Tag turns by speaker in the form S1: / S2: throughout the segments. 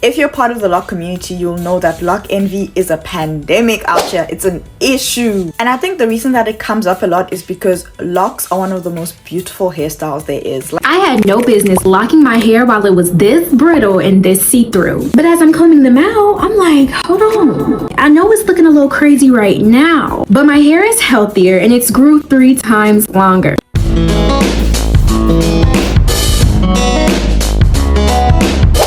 S1: If you're part of the lock community, you'll know that lock envy is a pandemic out here. It's an issue. And I think the reason that it comes up a lot is because locks are one of the most beautiful hairstyles there is.
S2: I had no business locking my hair while it was this brittle and this see-through. But as I'm combing them out, I'm like, hold on. I know it's looking a little crazy right now, but my hair is healthier and it's grew 3 times longer.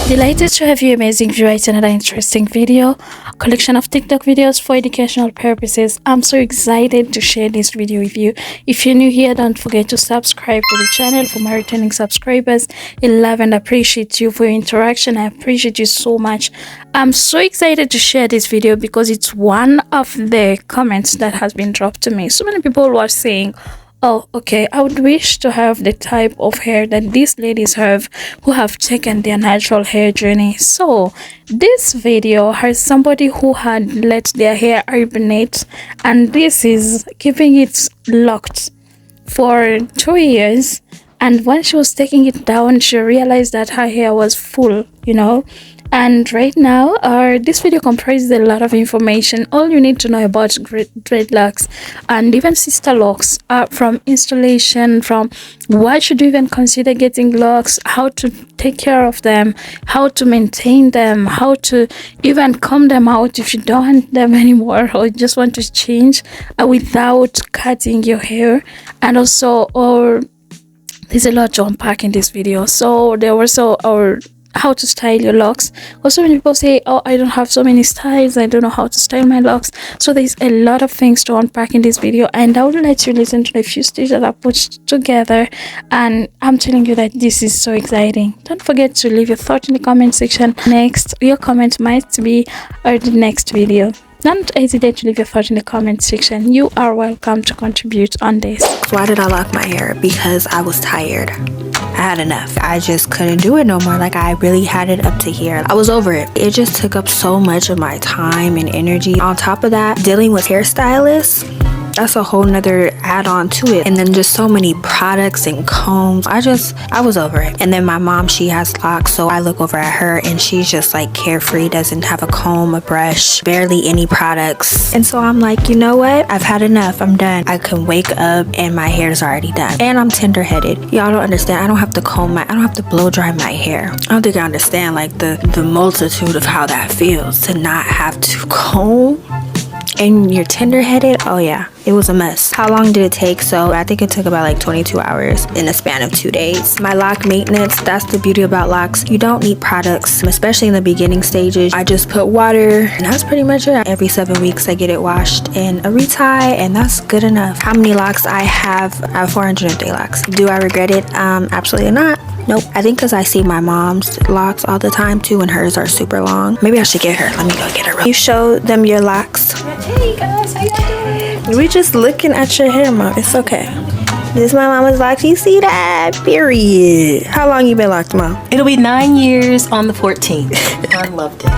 S3: Delighted to have you, amazing viewers, another interesting video collection of TikTok videos for educational purposes. I'm so excited to share this video with you. If you're new here, don't forget to subscribe to the channel. For my returning subscribers, I love and appreciate you for your interaction. I appreciate you so much. I'm so excited to share this video because it's one of the comments that has been dropped to me. So many people were saying, oh, okay, I would wish to have the type of hair that these ladies have who have taken their natural hair journey. So this video has somebody who had let their hair hibernate, and this is keeping it locked for 2 years. And when she was taking it down, she realized that her hair was full, you know. And right now this video comprises a lot of information. All you need to know about dreadlocks and even sister locks, from installation, from why should you even consider getting locks, how to take care of them, how to maintain them, how to even comb them out if you don't want them anymore or just want to change without cutting your hair. And also, there's a lot to unpack in this video. So there also how to style your locks. Also, many people say, oh, I don't have so many styles, I don't know how to style my locks. So there's a lot of things to unpack in this video, and I will let you listen to the few stages that I put together, and I'm telling you that this is so exciting. Don't forget to leave your thought in the comment section. Next, your comment might be the next video. Don't hesitate to leave your thought in the comment section. You are welcome to contribute on this.
S4: Why did I lock my hair? Because I was tired. I had enough. I just couldn't do it no more. Like, I really had it up to here. I was over it. It just took up so much of my time and energy. On top of that, dealing with hairstylists, that's a whole nother add-on to it. And then just so many products and combs. I was over it. And then my mom, she has locks, so I look over at her and she's just like carefree, doesn't have a comb, a brush, barely any products. And so I'm like, you know what? I've had enough. I'm done. I can wake up and my hair's already done. And I'm tender-headed. Y'all don't understand. I don't have to I don't have to blow dry my hair. I don't think I understand like the multitude of how that feels to not have to comb. And you're tender-headed. Oh yeah, it was a mess. How long did it take? So I think it took about like 22 hours in a span of 2 days. My lock maintenance, that's the beauty about locks. You don't need products, especially in the beginning stages. I just put water and that's pretty much it. Every 7 weeks I get it washed and a retie, and that's good enough. How many locks I have 430 locks. Do I regret it? Absolutely not. Nope. I think because I see my mom's locks all the time too, and hers are super long. Maybe I should get her. Let me go get her. You show them your locks.
S3: Hey guys, how y'all doing?
S4: We're just looking at your hair, Mom. It's okay. This is my mama's locks. You see that? Period. How long you been locked, Mom?
S5: It'll be 9 years on the 14th. I loved it.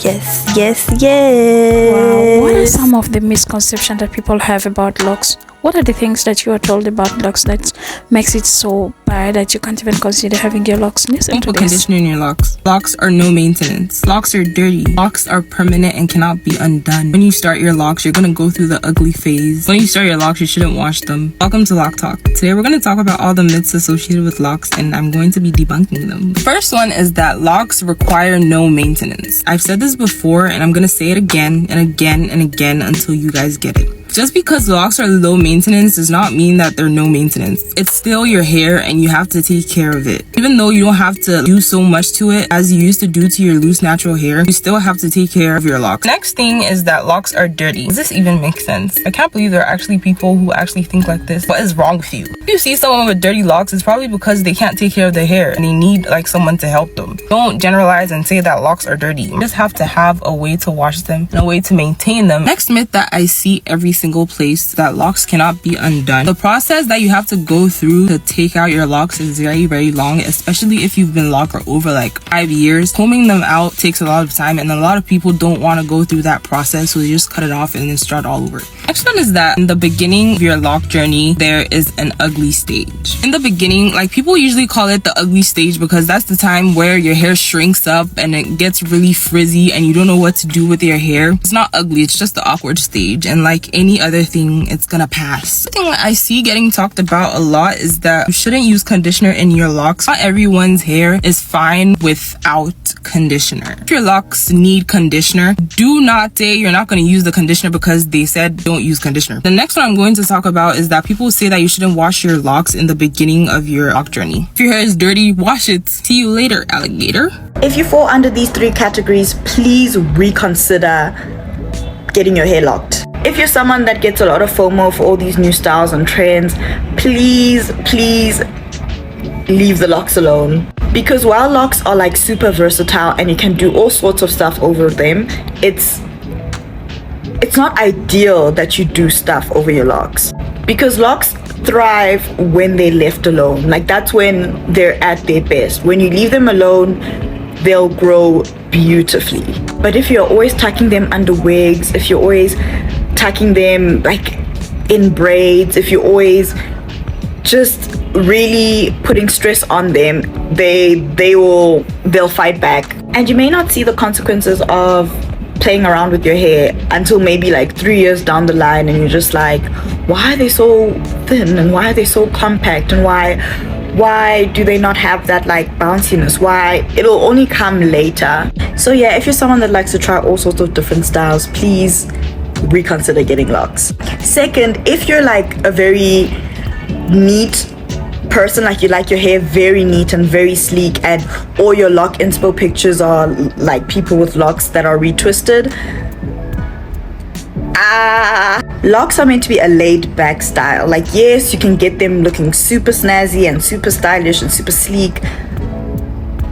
S4: Yes, yes, yes.
S3: Wow. What are some of the misconceptions that people have about locks? What are the things that you are told about locks that makes it so bad that you can't even consider having your locks? Listen to
S6: Don't put
S3: this.
S6: conditioner in your locks. Locks are no maintenance. Locks are dirty. Locks are permanent and cannot be undone. When you start your locks, you're gonna go through the ugly phase. When you start your locks, you shouldn't wash them. Welcome to Lock Talk. Today we're gonna talk about all the myths associated with locks, and I'm going to be debunking them. The first one is that locks require no maintenance. I've said this before, and I'm gonna say it again and again and again until you guys get it. Just because locks are low maintenance does not mean that they're no maintenance. It's still your hair and you have to take care of it. Even though you don't have to do so much to it as you used to do to your loose natural hair, you still have to take care of your locks. Next thing is that locks are dirty. Does this even make sense? I can't believe there are actually people who actually think like this. What is wrong with you? If you see someone with dirty locks, it's probably because they can't take care of their hair and they need like someone to help them. Don't generalize and say that locks are dirty. You just have to have a way to wash them and a way to maintain them. Next myth that I see every single place that locks cannot be undone. The process that you have to go through to take out your locks is very, very long, especially if you've been locked for over like 5 years. Combing them out takes a lot of time, and a lot of people don't want to go through that process, so they just cut it off and then start all over. Next one is that in the beginning of your lock journey, there is an ugly stage. In the beginning, like, people usually call it the ugly stage because that's the time where your hair shrinks up and it gets really frizzy and you don't know what to do with your hair. It's not ugly, it's just the awkward stage, and like any other thing, it's gonna pass. The thing that I see getting talked about a lot is that you shouldn't use conditioner in your locks. Not everyone's hair is fine without conditioner. If your locks need conditioner, do not say you're not going to use the conditioner because they said don't use conditioner. The next one I'm going to talk about is that people say that you shouldn't wash your locks in the beginning of your lock journey. If your hair is dirty, wash it. See you later, alligator.
S1: If you fall under these 3 categories, please reconsider getting your hair locked. If you're someone that gets a lot of FOMO for all these new styles and trends, please leave the locks alone. Because while locks are like super versatile and you can do all sorts of stuff over them, it's not ideal that you do stuff over your locks. Because locks thrive when they're left alone. Like, that's when they're at their best. When you leave them alone, they'll grow beautifully. But if you're always tucking them under wigs, if you're always tucking them like in braids, if you're always just really putting stress on them, they'll fight back. And you may not see the consequences of playing around with your hair until maybe like 3 years down the line, and you're just like, why are they so thin, and why are they so compact, and why do they not have that like bounciness? Why? It'll only come later. So yeah, if you're someone that likes to try all sorts of different styles, please reconsider getting locks. Second, if you're like a very neat person, like you like your hair very neat and very sleek, and all your lock inspo pictures are like people with locks that are retwisted, locks are meant to be a laid back style. Like, yes, you can get them looking super snazzy and super stylish and super sleek,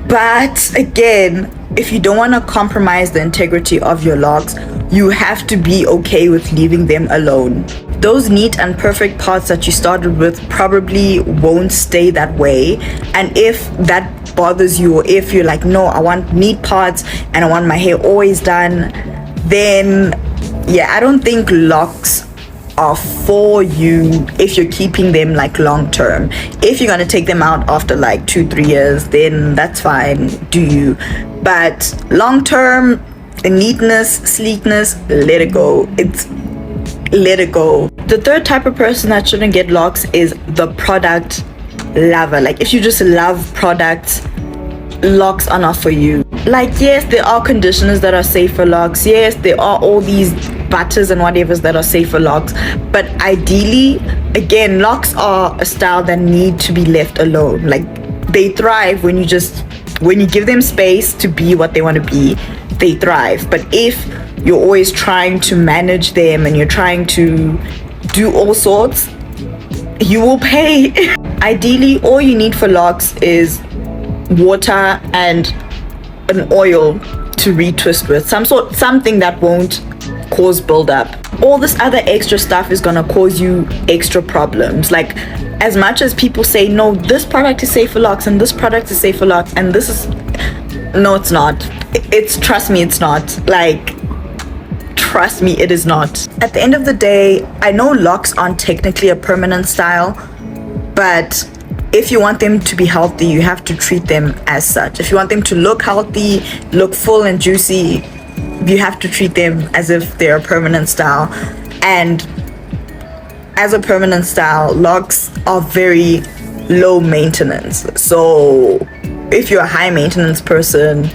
S1: but again, if you don't want to compromise the integrity of your locks, you have to be okay with leaving them alone. Those neat and perfect parts that you started with probably won't stay that way. And if that bothers you, or if you're like, no, I want neat parts and I want my hair always done, then yeah, I don't think locks are for you if you're keeping them like long term. If you're gonna take them out after like 2-3 years, then that's fine, do you. But long term, neatness, sleekness, let it go. Let it go. The third type of person that shouldn't get locks is the product lover. Like, if you just love products, locks are not for you. Like, yes, there are conditioners that are safe for locks. Yes, there are all these butters and whatevers that are safe for locks. But ideally, again, locks are a style that need to be left alone. Like, they thrive when you give them space to be what they want to be. They thrive. But if you're always trying to manage them and you're trying to do all sorts, you will pay. Ideally, all you need for locks is water and an oil to retwist with, something that won't cause buildup. All this other extra stuff is gonna cause you extra problems. Like, as much as people say, no, this product is safe for locks and this product is safe for locks, and this is, no, it's not. Trust me, it's not. Like, trust me, it is not. At the end of the day, I know locks aren't technically a permanent style, but if you want them to be healthy, you have to treat them as such. If you want them to look healthy, look full and juicy, you have to treat them as if they're a permanent style. And as a permanent style, locks are very low maintenance. So if you're a high maintenance person,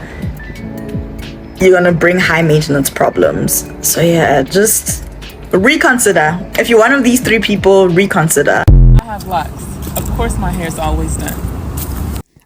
S1: you're gonna bring high maintenance problems. So yeah, just reconsider. If you're one of these 3 people, reconsider.
S6: I have locks. Of course my hair is always done.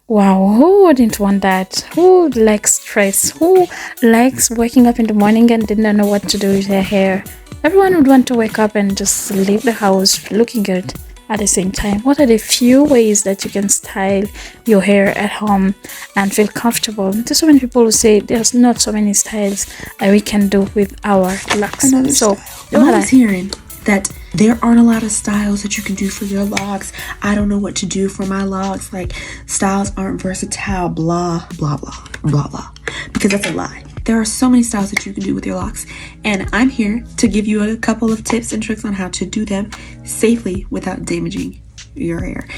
S3: Wow, who wouldn't want that? Who likes stress? Who likes waking up in the morning and didn't know what to do with their hair? Everyone would want to wake up and just leave the house looking good at the same time. What are the few ways that you can style your hair at home and feel comfortable? There's so many people who say there's not so many styles that we can do with our locks. So
S2: I'm always hearing,
S7: that there aren't a lot of styles that you can do for your locks. I don't know what to do for my locks. Like, styles aren't versatile, blah, blah, blah, blah, blah. Because that's a lie. There are so many styles that you can do with your locks. And I'm here to give you a couple of tips and tricks on how to do them safely without damaging your hair.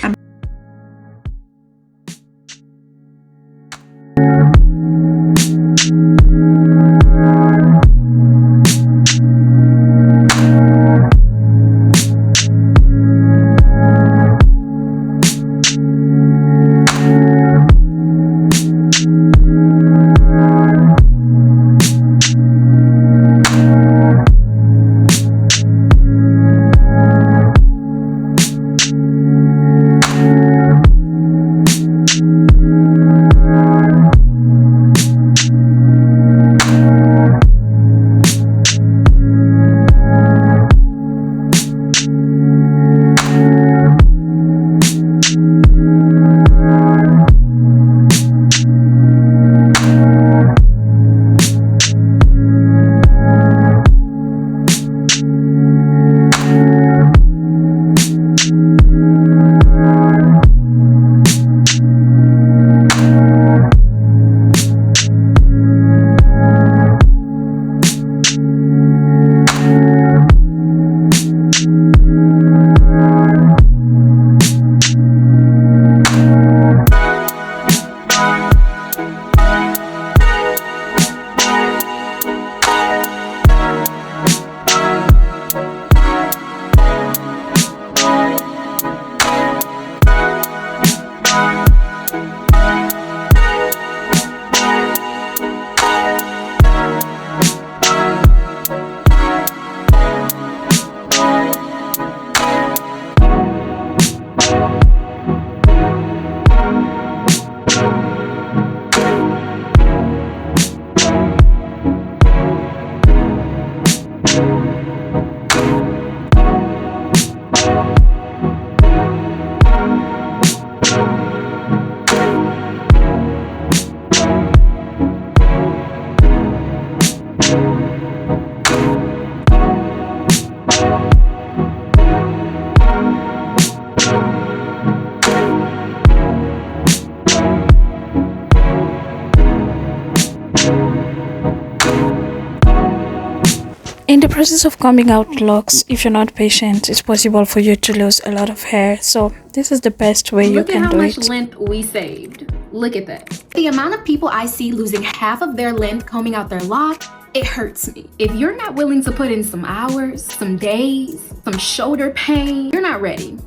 S3: In the process of combing out locks, if you're not patient, it's possible for you to lose a lot of hair. So this is the best way you can do it.
S2: Look at how much length we saved. Look at that. The amount of people I see losing half of their length combing out their lock, it hurts me. If you're not willing to put in some hours, some days, some shoulder pain, you're not ready.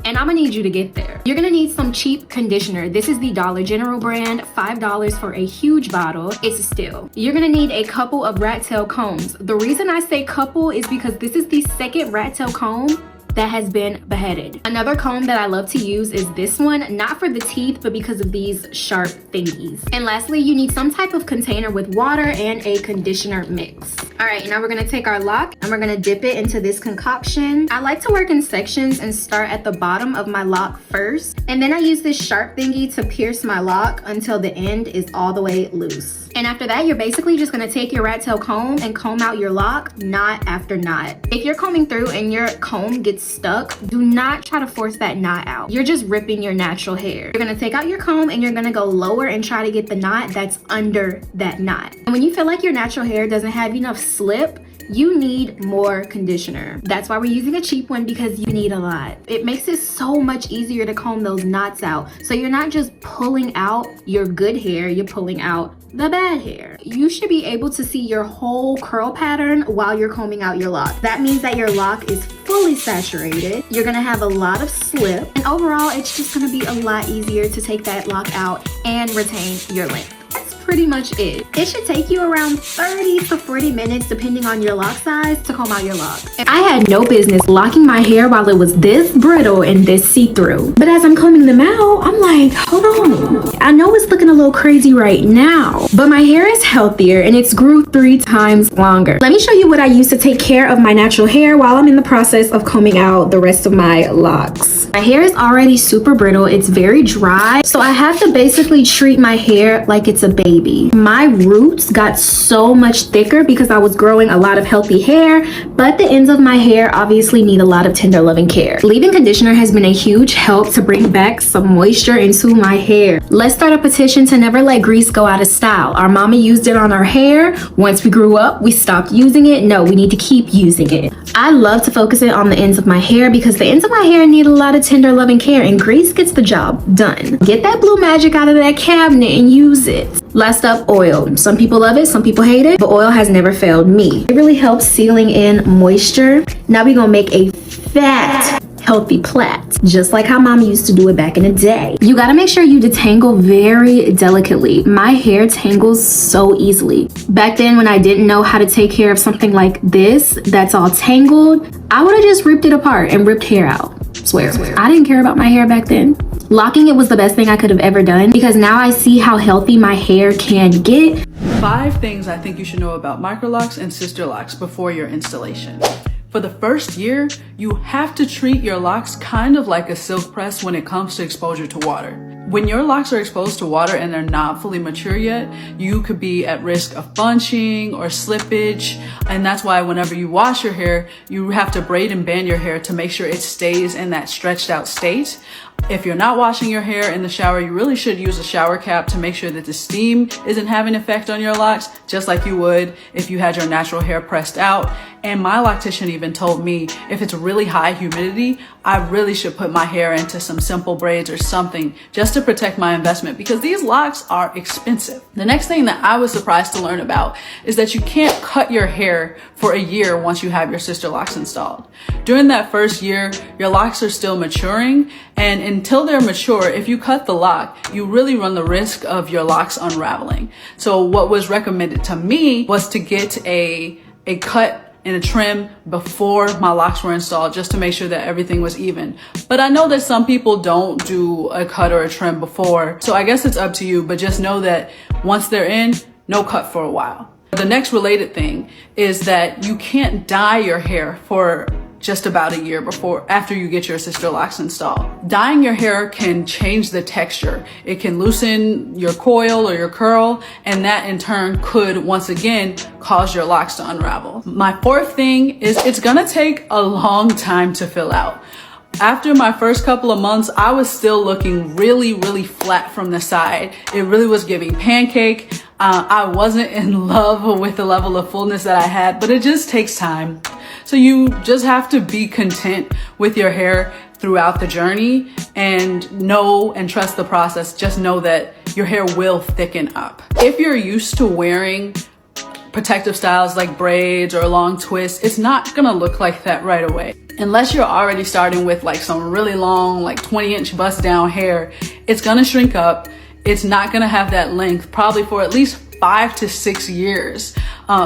S2: And I'm gonna need you to get there. You're gonna need some cheap conditioner. This is the Dollar General brand, $5 for a huge bottle. It's a steal. You're gonna need a couple of rat tail combs. The reason I say couple is because this is the second rat tail comb that has been beheaded. Another comb that I love to use is this one, not for the teeth, but because of these sharp thingies. And lastly, you need some type of container with water and a conditioner mix. All right, now we're gonna take our lock and we're gonna dip it into this concoction. I like to work in sections and start at the bottom of my lock first. And then I use this sharp thingy to pierce my lock until the end is all the way loose. And after that, you're basically just gonna take your rat tail comb and comb out your lock knot after knot. If you're combing through and your comb gets stuck, do not try to force that knot out. You're just ripping your natural hair. You're gonna take out your comb and you're gonna go lower and try to get the knot that's under that knot. And when you feel like your natural hair doesn't have enough slip, you need more conditioner. That's why we're using a cheap one, because you need a lot. It makes it so much easier to comb those knots out. So you're not just pulling out your good hair, you're pulling out the bad hair. You should be able to see your whole curl pattern while you're combing out your lock. That means that your lock is fully saturated. You're gonna have a lot of slip, and overall it's just gonna be a lot easier to take that lock out and retain your length. Pretty much it. It should take you around 30 to 40 minutes depending on your lock size to comb out your lock. I had no business locking my hair while it was this brittle and this see-through. But as I'm combing them out, I'm like, hold on. I know it's looking a little crazy right now, but my hair is healthier and it's grew 3 times longer. Let me show you what I use to take care of my natural hair while I'm in the process of combing out the rest of my locks. My hair is already super brittle. It's very dry. So I have to basically treat my hair like it's a baby. baby. My roots got so much thicker because I was growing a lot of healthy hair, but the ends of my hair obviously need a lot of tender loving care. Leave-in conditioner has been a huge help to bring back some moisture into my hair. Let's start a petition to never let grease go out of style. Our mama used it on our hair. Once we grew up, we stopped using it. No, we need to keep using it. I love to focus it on the ends of my hair because the ends of my hair need a lot of tender loving care, and grease gets the job done. Get that blue magic out of that cabinet and use it. Last up, oil. Some people love it, some people hate it, but oil has never failed me. It really helps sealing in moisture. Now we're gonna make a fat, healthy plait, just like how mom used to do it back in the day. You gotta make sure you detangle very delicately. My hair tangles so easily. Back then when I didn't know how to take care of something like this that's all tangled, I would have just ripped it apart and ripped hair out. Swear. I didn't care about my hair back then. Locking it was the best thing I could have ever done because now I see how healthy my hair can get.
S8: 5 things I think you should know about microlocks and sister locks before your installation. For the first year, you have to treat your locks kind of like a silk press when it comes to exposure to water. When your locks are exposed to water and they're not fully mature yet, you could be at risk of bunching or slippage. And that's why whenever you wash your hair, you have to braid and band your hair to make sure it stays in that stretched out state. If you're not washing your hair in the shower, you really should use a shower cap to make sure that the steam isn't having an effect on your locks, just like you would if you had your natural hair pressed out. And my loctician even told me if it's really high humidity, I really should put my hair into some simple braids or something just to protect my investment because these locks are expensive. The next thing that I was surprised to learn about is that you can't cut your hair for a year once you have your sister locks installed. During that first year, your locks are still maturing, and until they're mature, if you cut the lock, you really run the risk of your locks unraveling. So what was recommended to me was to get a cut and a trim before my locks were installed just to make sure that everything was even. But I know that some people don't do a cut or a trim before, so I guess it's up to you, but just know that once they're in, no cut for a while. The next related thing is that you can't dye your hair for just about a year after you get your sister locks installed. Dyeing your hair can change the texture. It can loosen your coil or your curl, and that in turn could once again cause your locks to unravel. My 4th thing is it's gonna take a long time to fill out. After my first couple of months, I was still looking really, really flat from the side. It really was giving pancake. I wasn't in love with the level of fullness that I had, but it just takes time. So you just have to be content with your hair throughout the journey and know and trust the process. Just know that your hair will thicken up. If you're used to wearing protective styles like braids or long twists, it's not gonna look like that right away. Unless you're already starting with like some really long, like 20-inch bust down hair, it's gonna shrink up. It's not gonna have that length probably for at least 5 to 6 years.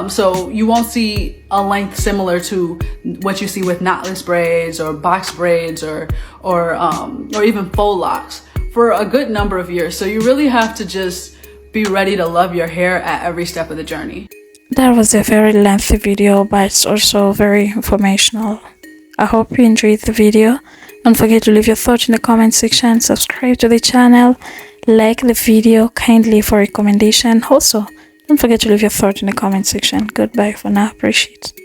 S8: So you won't see a length similar to what you see with knotless braids or box braids or even faux locks for a good number of years. So you really have to just be ready to love your hair at every step of the journey.
S3: That was a very lengthy video, but it's also very informational. I hope you enjoyed the video. Don't forget to leave your thoughts in the comment section, subscribe to the channel, like the video kindly for recommendation. Also, don't forget to leave your thoughts in the comment section. Goodbye for now. Appreciate it.